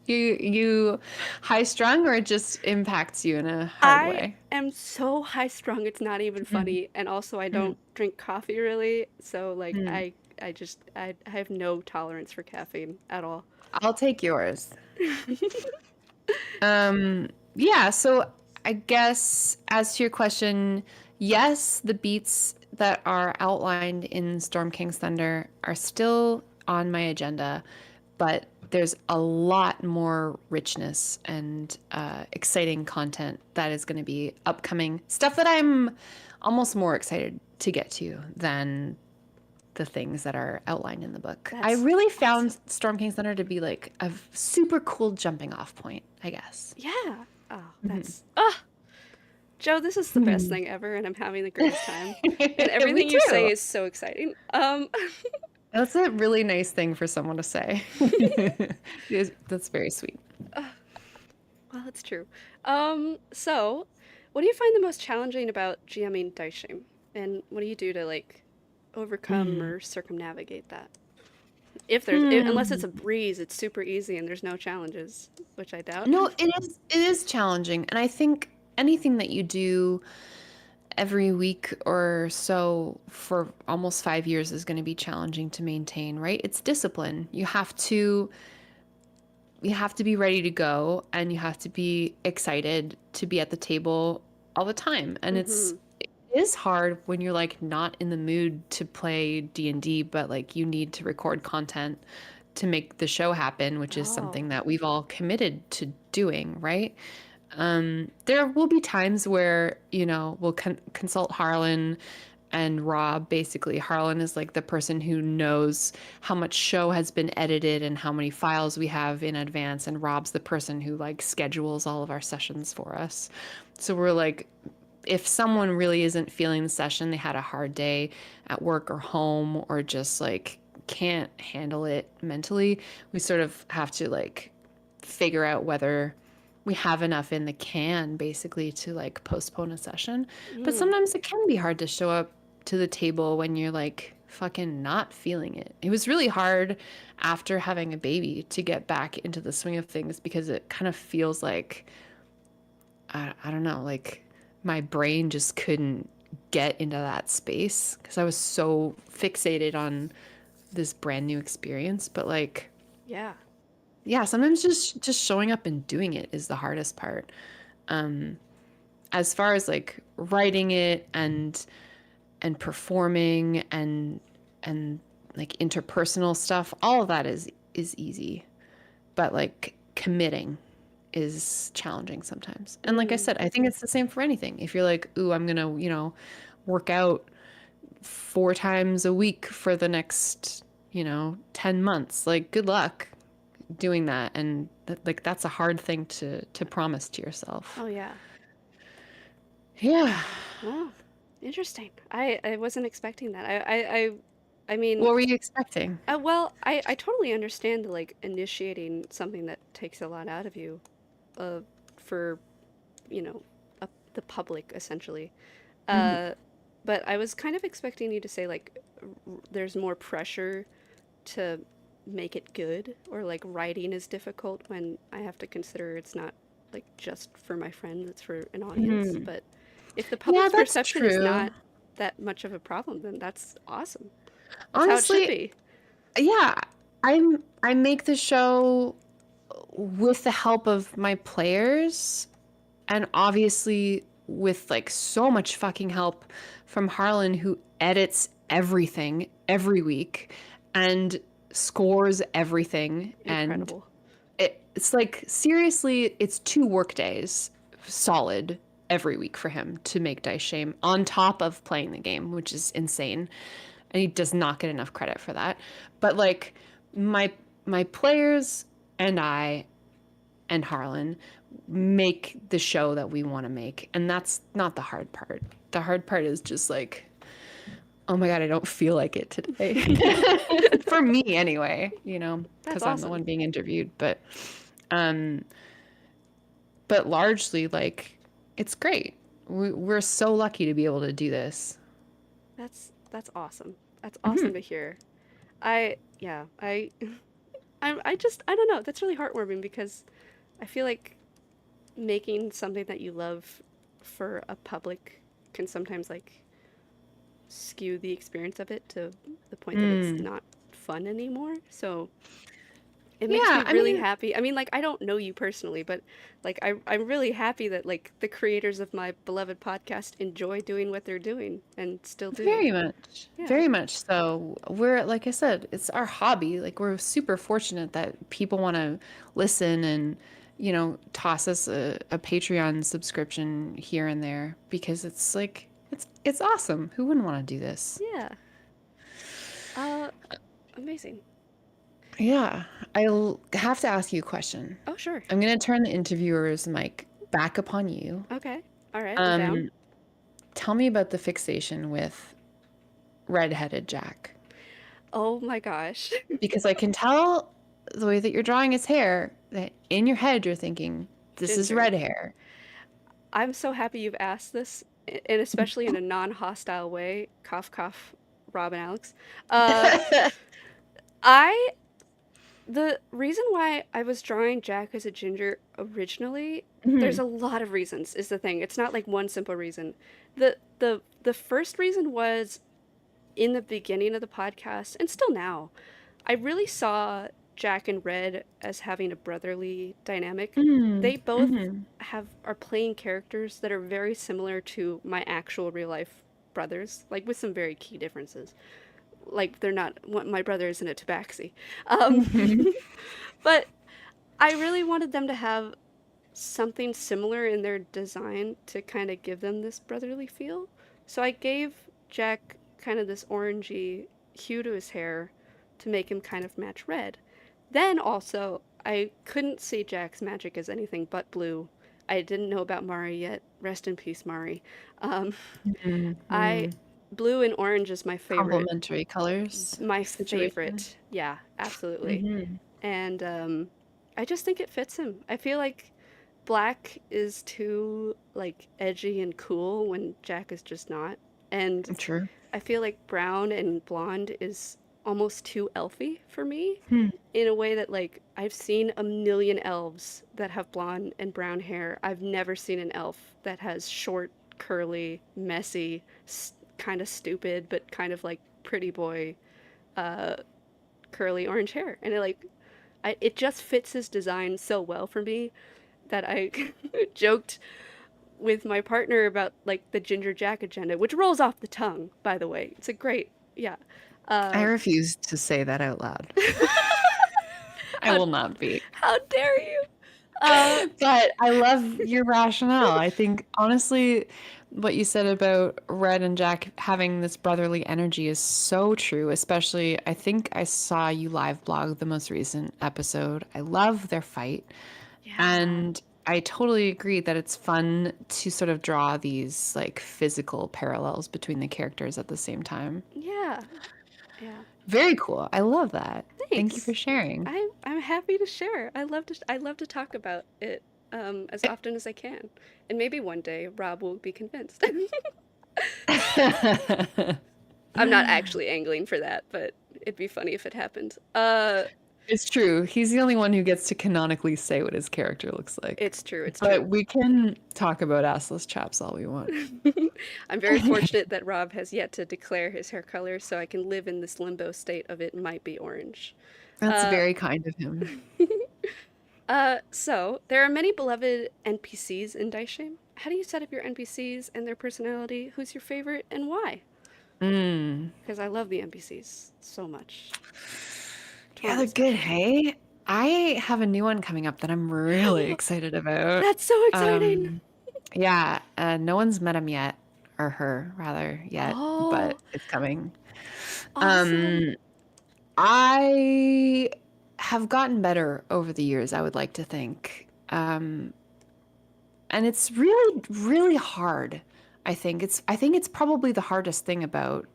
You high strung or it just impacts you in a hard I way? am so high strung it's not even Mm, funny and also I mm, don't drink coffee really, so like mm. I have no tolerance for caffeine at all. I'll take yours. Yeah, so I guess as to your question, yes, the beats that are outlined in Storm King's Thunder are still on my agenda, but there's a lot more richness and exciting content that is going to be upcoming. Stuff that I'm almost more excited to get to than the things that are outlined in the book. I That's really awesome. found Storm King's Thunder to be like a super cool jumping off point, I guess. Yeah. Oh, Mhm. that's Joe, this is the best thing ever, and I'm having the greatest time. And Me everything you say too. is so exciting. That's a really nice thing for someone to say. That's very sweet. Well, it's true. So, what do you find the most challenging about GMing Daishim? And what do you do to like overcome Mm. or circumnavigate that? If there's, unless it's Hmm. a breeze, it's super easy and there's no challenges, which I doubt. No, it is challenging. And I think anything that you do every week or so for almost 5 years is going to be challenging to maintain, right? It's discipline. You have to be ready to go and you have to be excited to be at the table all the time. And Mm-hmm. it is hard when you're like not in the mood to play D&D, but like you need to record content to make the show happen, which is Oh, something that we've all committed to doing, right? There will be times where, we'll consult Harlan and Rob. Basically, Harlan is like the person who knows how much show has been edited and how many files we have in advance. And Rob's the person who like schedules all of our sessions for us. So we're like, if someone really isn't feeling the session, they had a hard day at work or home, or just like can't handle it mentally, we sort of have to like figure out whether we have enough in the can basically to like postpone a session. But mm, sometimes it can be hard to show up to the table when you're like fucking not feeling it. It was really hard after having a baby to get back into the swing of things because it kind of feels like I don't know, like my brain just couldn't get into that space because I was so fixated on this brand new experience. But like, yeah. yeah, sometimes just showing up and doing it is the hardest part. Um, as far as like writing it and performing and like interpersonal stuff, all of that is easy. But like committing is challenging sometimes. And like I Mm, said, I think it's the same for anything. If you're like, ooh, I'm gonna, work out 4 times a week for the next, 10 months, like good luck doing that. And like that's a hard thing to promise to yourself. oh, yeah. Yeah. Oh, interesting. I wasn't expecting that. I mean, What were you expecting? well, I totally understand like initiating something that takes a lot out of you, uh, for, you know, the public essentially. Mhm. Uh, but I was kind of expecting you to say like there's more pressure to make it good, or like writing is difficult when I have to consider it's not like just for my friends, it's for an audience. Mhm. But if the Yeah, public's that's perception is true. not that much of a problem, then that's awesome. That's how it should Honestly, be. yeah, I make the show with the help of my players and obviously with like so much fucking help from Harlan, who edits everything every week and scores everything. And Incredible. it's like seriously, it's 2 work days solid every week for him to make Dice Shame on top of playing the game, which is insane. And he does not get enough credit for that. But like my my players and I and Harlan make the show that we want to make. And that's not the hard part. The hard part is just like, oh my God, I don't feel like it today. For me anyway, That's because I'm the awesome. one being interviewed. Um, but largely like it's great. We're so lucky to be able to do this. That's awesome. That's awesome Mhm. to hear. Yeah, I just I don't know. That's really heartwarming because I feel like making something that you love for a public can sometimes like skew the experience of it to the point that it's Mm. not fun anymore. So it makes me Yeah, I really mean, happy. I mean, like, I don't know you personally, but like, I'm really happy that like the creators of my beloved podcast enjoy doing what they're doing and still do. very much. Yeah. Very much so. We're, like I said, it's our hobby. Like, we're super fortunate that people want to listen and, toss us a Patreon subscription here and there because it's like it's awesome. Who wouldn't want to do this? Yeah. Uh, Amazing. Yeah, have to ask you a question. Oh, sure. I'm gonna turn the interviewer's mic back upon you. Okay. All right, I'm down. Um, Tell me about the fixation with redheaded Jack. Oh my gosh. Because I can tell the way that you're drawing his hair that in your head you're thinking, this is Ginger. red hair. I'm so happy you've asked this, and especially in a non-hostile way. Cough, cough, Rob and Alex. Uh, I The reason why I was drawing Jack as a ginger originally, there's Mhm. a lot of reasons, is the thing. It's not like one simple reason. The first reason was in the beginning of the podcast, and still now, I really saw Jack and Red as having a brotherly dynamic. Mhm. They both Mhm. are playing characters that are very similar to my actual real life brothers, like with some very key differences. Like they're not my brother isn't a tabaxi. Um, Mhm. but I really wanted them to have something similar in their design to kind of give them this brotherly feel. So I gave Jack kind of this orangey hue to his hair to make him kind of match red. Then also, I couldn't see Jack's magic as anything but blue. I didn't know about Mari yet. Rest in peace, Mari. Um, I Mhm. Blue and orange is Complementary colors my situation. favorite. Yeah, absolutely. Mhm. And I just think it fits him. I feel like black is too like edgy and cool when Jack is just not. And True. I feel like brown and blonde is almost too elfy for me Hmm. in a way that like I've seen a million elves that have blonde and brown hair. I've never seen an elf that has short, curly, messy, kind of stupid but kind of like pretty boy uh curly orange hair. And it just fits his design so well for me that I joked with my partner about like the Ginger Jack agenda, which rolls off the tongue, by the way. It's a great, yeah. I Uh, refuse to say that out loud. I how will not be. how dare you? Uh, But I love your rationale. I think honestly, what you said about Red and Jack having this brotherly energy is so true, especially I think I saw you live blog the most recent episode. I love their fight. yeah, And I totally agree that it's fun to sort of draw these like physical parallels between the characters at the same time. yeah, yeah. Very cool. I love that. Thank you for Thanks. sharing. I'm happy to share. I love to talk about it as often as I can, and maybe one day Rob will be convinced. I'm not actually angling for that, but it'd be funny if it happened. It's true. He's the only one who gets to canonically say what his character looks like. It's true. It's true. But we can talk about assless chaps all we want. I'm very fortunate that Rob has yet to declare his hair color, so I can live in this limbo state of it might be orange. That's Uh, very kind of him. so there are many beloved NPCs in Dice Shame. How do you set up your NPCs and their personality? Who's your favorite and why? Mm. Because I love the NPCs so much. Yeah, Totally they're good, special. hey? I have a new one coming up that I'm really excited about. That's so exciting. Um, yeah, no one's met him yet, or her rather, yet, but Oh, it's coming. awesome. Um, I have gotten better over the years, I would like to think. And it's really, really hard. I think it's probably the hardest thing about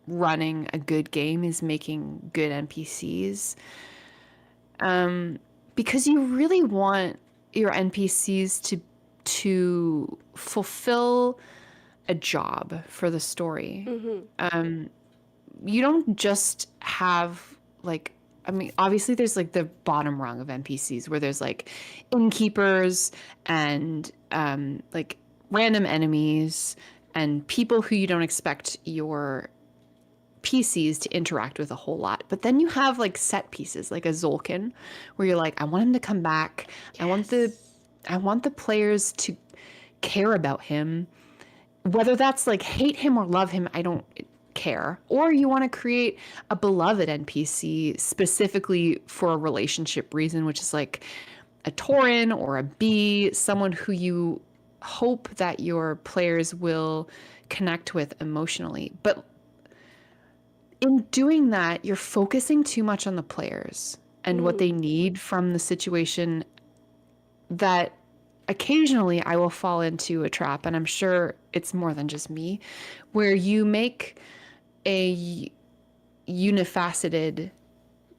running a good game is making good NPCs. Because you really want your NPCs to fulfill a job for the story. Mm-hmm. You don't just have like I mean, obviously there's like the bottom rung of NPCs where there's like innkeepers and like random enemies and people who you don't expect your PCs to interact with a whole lot. But then you have like set pieces, like a Zolkin, where you're like, I want him to come back. Yes. I want the players to care about him. Whether that's like hate him or love him, I don't care. Or you want to create a beloved NPC specifically for a relationship reason, which is like a Tauren or a bee, someone who you hope that your players will connect with emotionally. But in doing that, you're focusing too much on the players and what they Mm. need from the situation, that occasionally I will fall into a trap, and I'm sure it's more than just me, where you make a unifaceted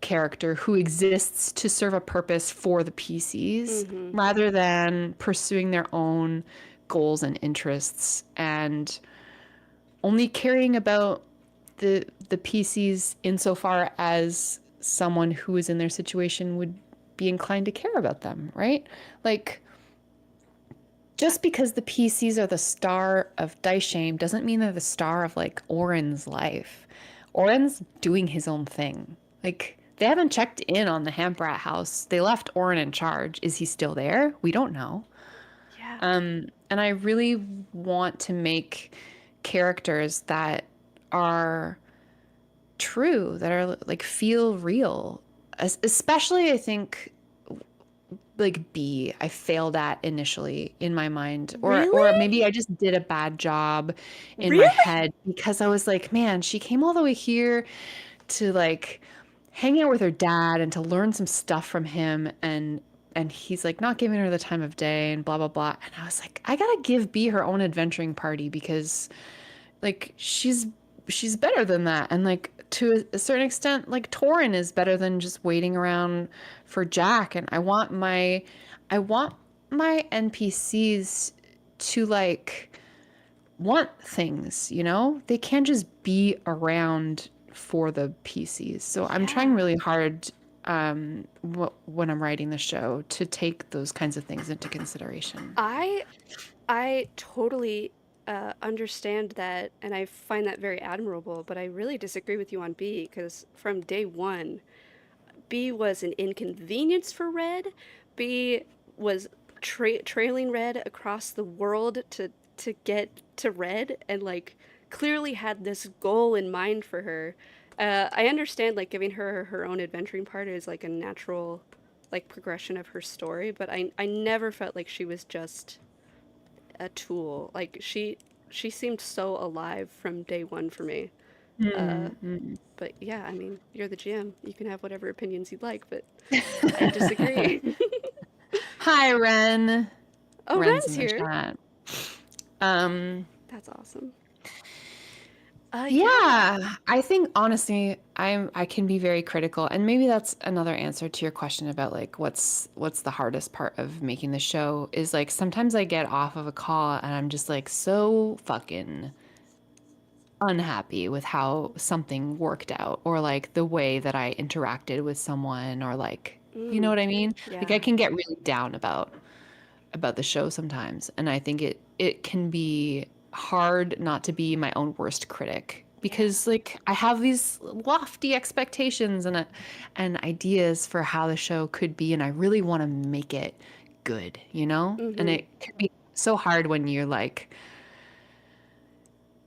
character who exists to serve a purpose for the PCs Mm-hmm. rather than pursuing their own goals and interests, and only caring about the PCs insofar as someone who is in their situation would be inclined to care about them, right? Like, just because the PCs are the star of Dice Shame doesn't mean they're the star of like Oren's life. Oren's doing his own thing. Like, they haven't checked in on the Hamprat house. They left Oren in charge. Is he still there? We don't know. Yeah. And I really want to make characters that are true, that are like feel real. Especially, I think, like B, I failed at initially in my mind, or Really? maybe I just did a bad job in my Really? head because I was like, man, she came all the way here to like hang out with her dad and to learn some stuff from him, and he's like not giving her the time of day and blah blah blah. And I was like, I gotta give B her own adventuring party because like she's better than that, and like to a certain extent like Torin is better than just waiting around for Jack. And I want my NPCs to like want things, you know? They can't just be around for the PCs. So I'm trying Yeah. really hard when I'm writing the show to take those kinds of things into consideration. I I totally understand that, and I find that very admirable. But I really disagree with you on B because from day one, B was an inconvenience for Red. B was trailing Red across the world to get to Red, and like clearly had this goal in mind for her. I understand like giving her her own adventuring part is like a natural like progression of her story, but I never felt like she was just a tool. Like she seemed so alive from day one for me. Uh, Mm-hmm. but yeah, I mean, you're the GM. You can have whatever opinions you'd like, but I disagree. Hi, Ren. Oh, Ren's Ren's in the here. chat. Um, That's awesome. Yeah. yeah, I think honestly, I can be very critical, and maybe that's another answer to your question about like what's the hardest part of making the show is like sometimes I get off of a call and I'm just like so fucking unhappy with how something worked out, or like the way that I interacted with someone, or like, you know Mm, what I mean? Like I yeah. can get really down about the show sometimes, and I think it can be hard not to be my own worst critic, Yeah. because like I have these lofty expectations and ideas for how the show could be, and I really want to make it good, you know? And Mm-hmm. it can be so hard when you're like,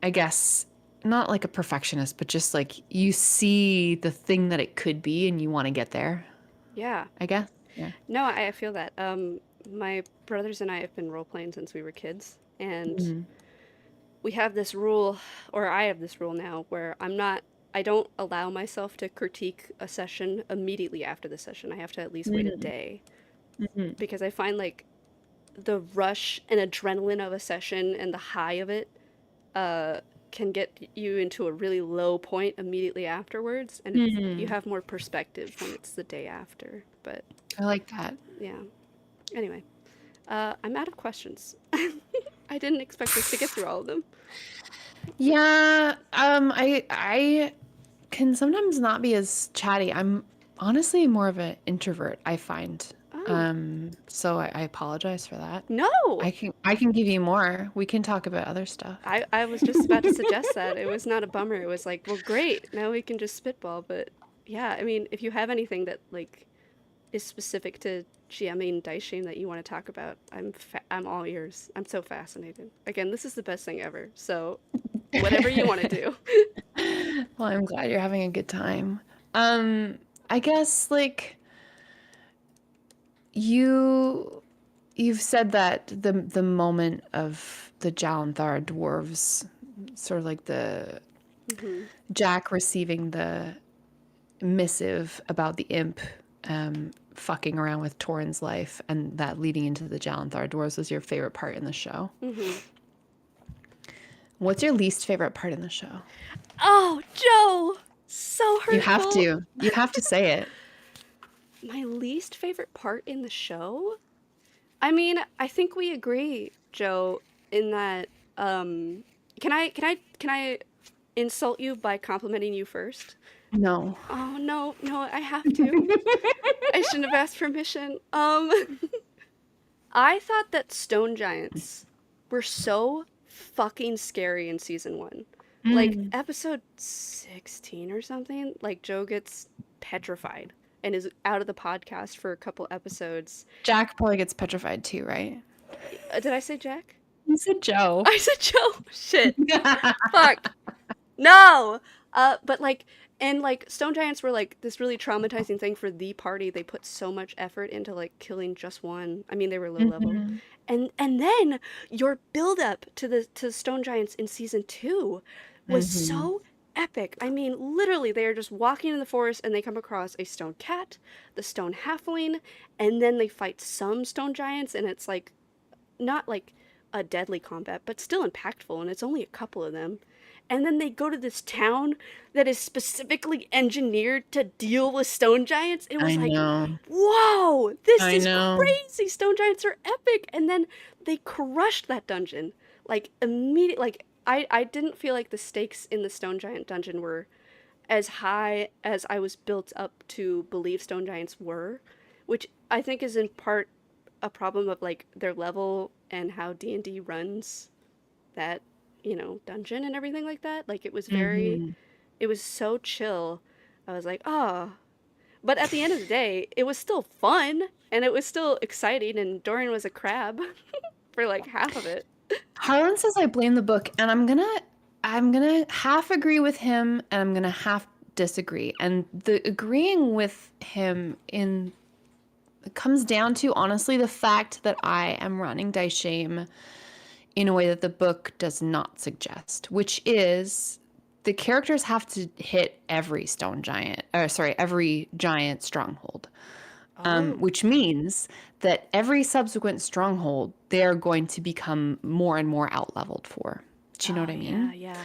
I guess, not like a perfectionist, but just like you see the thing that it could be and you want to get there, Yeah. I guess. Yeah. No, I feel that. My brothers and I have been role playing since we were kids, and Mhm. we have this rule, or I have this rule now, where I don't allow myself to critique a session immediately after the session. I have to at least wait a Mhm. day Mhm. because I find like the rush and adrenaline of a session and the high of it uh, can get you into a really low point immediately afterwards, and you Mhm. have more perspective when it's the day after. But I like that. yeah. Anyway, I'm out of questions. I didn't expect us to get through all of them. Yeah, I can sometimes not be as chatty. I'm honestly more of an introvert, I find. So I apologize for that. No! I can give you more. We can talk about other stuff. I was just about to suggest that. It was not a bummer. It was like, well, great. Now we can just spitball. But yeah, I mean, if you have anything that like is specific to GMing Daishin that you want to talk about, I'm all ears. I'm so fascinated. Again, this is the best thing ever. So whatever you want to do. Well, I'm glad you're having a good time. Um, I guess like you you've said that the moment of the Jalanthar dwarves, sort of like the Hmm. Jack receiving the missive about the imp fucking around with Torin's life and that leading into the Jalanthar dwarves was your favorite part in the show. Hmm. What's your least favorite part in the show? Oh, Joe! So You have hurtful. to. You have to say it. My least favorite part in the show? I mean, I think we agree, Joe, in that can I insult you by complimenting you first? No. Oh no, no, I have to. I shouldn't have asked permission. I thought that stone giants were so fucking scary in season 1. Like Mm. episode 16 or something, like Joe gets petrified and is out of the podcast for a couple episodes. Jack probably gets petrified too, right? Did I say Jack? You said Joe. I said Joe. Shit. Fuck. No. But like, and like stone giants were like this really traumatizing thing for the party. They put so much effort into like killing just one. I mean, they were low level. Mhm. And then your build up to stone giants in season 2 was Mhm. so epic. I mean, literally they are just walking in the forest and they come across a stone cat, the stone halfling, and then they fight some stone giants and it's like not like a deadly combat, but still impactful, and it's only a couple of them. And then they go to this town that is specifically engineered to deal with stone giants. It I was like, know. whoa, this I is know. crazy. Stone giants are epic. And then they crushed that dungeon. Like, immediate. Like, I didn't feel like the stakes in the stone giant dungeon were as high as I was built up to believe stone giants were, which I think is in part a problem of like their level and how D&D runs that, dungeon and everything like that. Like Mhm. it was so chill. I was like, "Ah." Oh. But at the end of the day, it was still fun and it was still exciting and Dorian was a crab for like half of it. Harlan says I blame the book, and I'm gonna half agree with him, and I'm gonna half disagree. And the agreeing with him in it comes down to honestly the fact that I am running Dice Shame in a way that the book does not suggest, which is the characters have to hit every stone giant, or sorry, every giant stronghold, Oh. which means that every subsequent stronghold they're going to become more and more outleveled for. Do you know what Oh I yeah, mean? yeah.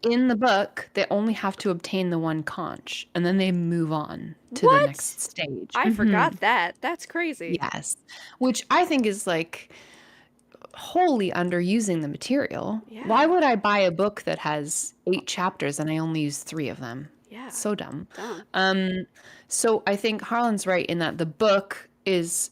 In the book, they only have to obtain the one conch, and then they move on to the What? next stage. I forgot that. That's crazy. Yes, which I think is like wholly underusing the material. Why Yeah. would I buy a book that has 8 chapters and I only use 3 of them? Yeah. So dumb. Dumb. Um, so I think Harlan's right in that the book is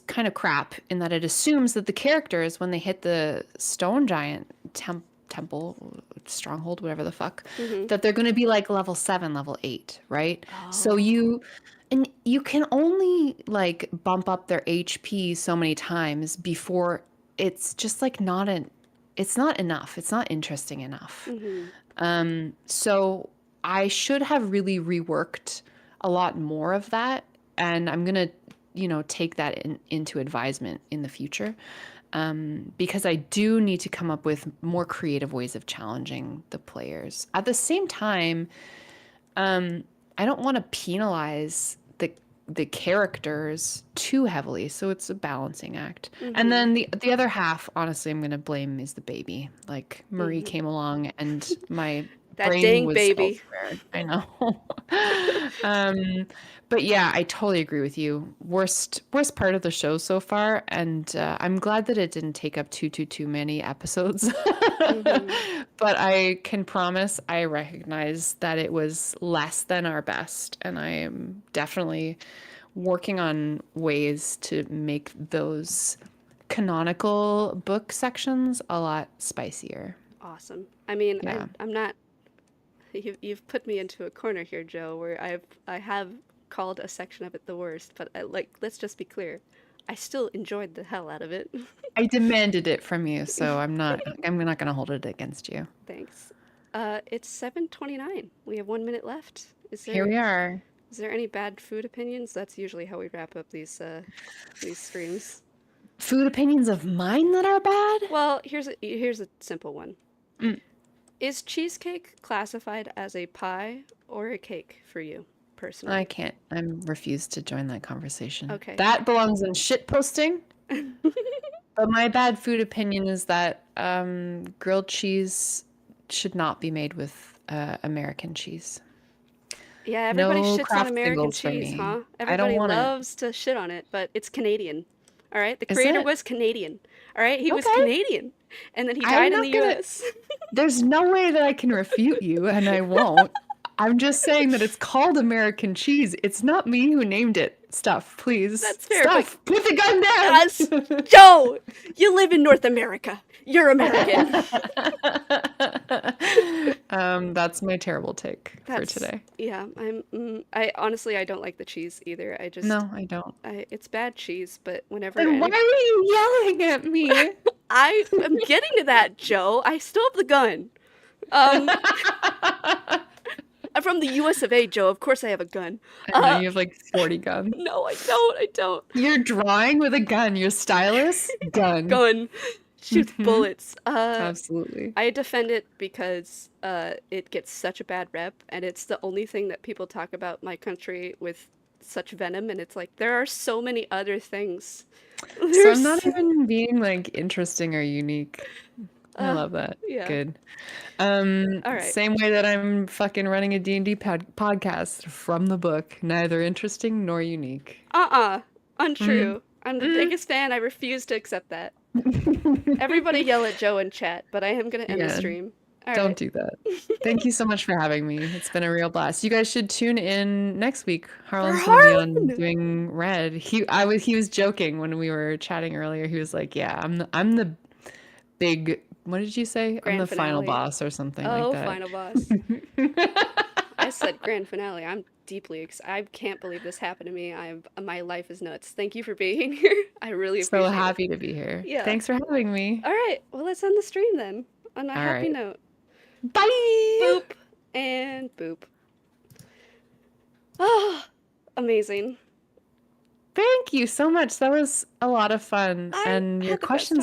kind of crap in that it assumes that the characters, when they hit the stone giant temple, stronghold, whatever the fuck, Mhm. that they're going to be like level 7, level 8, right? So Oh. you can only like bump up their HP so many times before it's just like it's not enough. It's not interesting enough. Mhm. So I should have really reworked a lot more of that, and I'm gonna, take that into advisement in the future, because I do need to come up with more creative ways of challenging the players. At the same time, I don't want to penalize the characters too heavily, so it's a balancing act. And Mhm. then the other half, honestly, I'm gonna blame is the baby. Like Marie Mhm. came along, and my That brain dang was baby. elsewhere. I know. um, but yeah, I totally agree with you. Worst part of the show so far, and I'm glad that it didn't take up too many episodes. Mhm. But I can promise I recognize that it was less than our best, and I am definitely working on ways to make those canonical book sections a lot spicier. Awesome. I mean, Yeah. I'm not. You've put me into a corner here, Joe, where I have called a section of it the worst, but let's just be clear. I still enjoyed the hell out of it. I demanded it from you, so I'm not going to hold it against you. Thanks. It's 7:29. We have 1 minute left. Here we are. Is there any bad food opinions? That's usually how we wrap up these streams. Food opinions of mine that are bad? Well, here's a simple one. Mm. Is cheesecake classified as a pie or a cake for you, personally? I can't. I'm refused to join that conversation. Okay. That belongs in shit posting. But my bad food opinion is that grilled cheese should not be made with American cheese. Yeah, everybody No shits on craft American singles for cheese, me. huh? I don't Everybody want it. loves to shit on it, but it's Canadian. All right? The Is creator it? was Canadian. All right? He was Okay. Canadian. And then he I'm died in not the gonna. US. There's no way that I can refute you, and I won't. I'm just saying that it's called American cheese. It's not me who named it. Stuff, please. That's fair, Stuff. Put the gun down. Yes. Joe, you live in North America. You're American. That's my terrible take for today. Yeah, I honestly I don't like the cheese either. No, I don't. It's bad cheese, but whenever Then why are you yelling at me? I am getting to that, Joe. I still have the gun. I'm from the US of A, Joe. Of course I have a gun. I know you have like 40 guns. No, I don't. I don't. You're drawing with a gun. You're stylus. Gun. Gun. Shoots bullets. Absolutely. I defend it because it gets such a bad rep, and it's the only thing that people talk about my country with such venom, and it's like there are so many other things. So I'm not even being like interesting or unique. I love that. Yeah. Good. All right. Same way that I'm fucking running a D&D podcast from the book. Neither interesting nor unique. Untrue. I'm the biggest fan. I refuse to accept that. Everybody yell at Joe in chat, but I am going to end the stream. All Don't right. do that. Thank you so much for having me. It's been a real blast. You guys should tune in next week. Harlan's gonna be on doing Red. He was joking when we were chatting earlier. He was like, "Yeah, I'm the big. What did you say? I'm the final boss or something like that." Oh, final boss. I said grand finale. I'm deeply excited. I can't believe this happened to me. My life is nuts. Thank you for being here. I really appreciate it. So happy to be here. Yeah. Thanks for having me. All right. Well, let's end the stream then on a happy note. Bye. Boop and boop. Oh, amazing. Thank you so much. That was a lot of fun. And your questions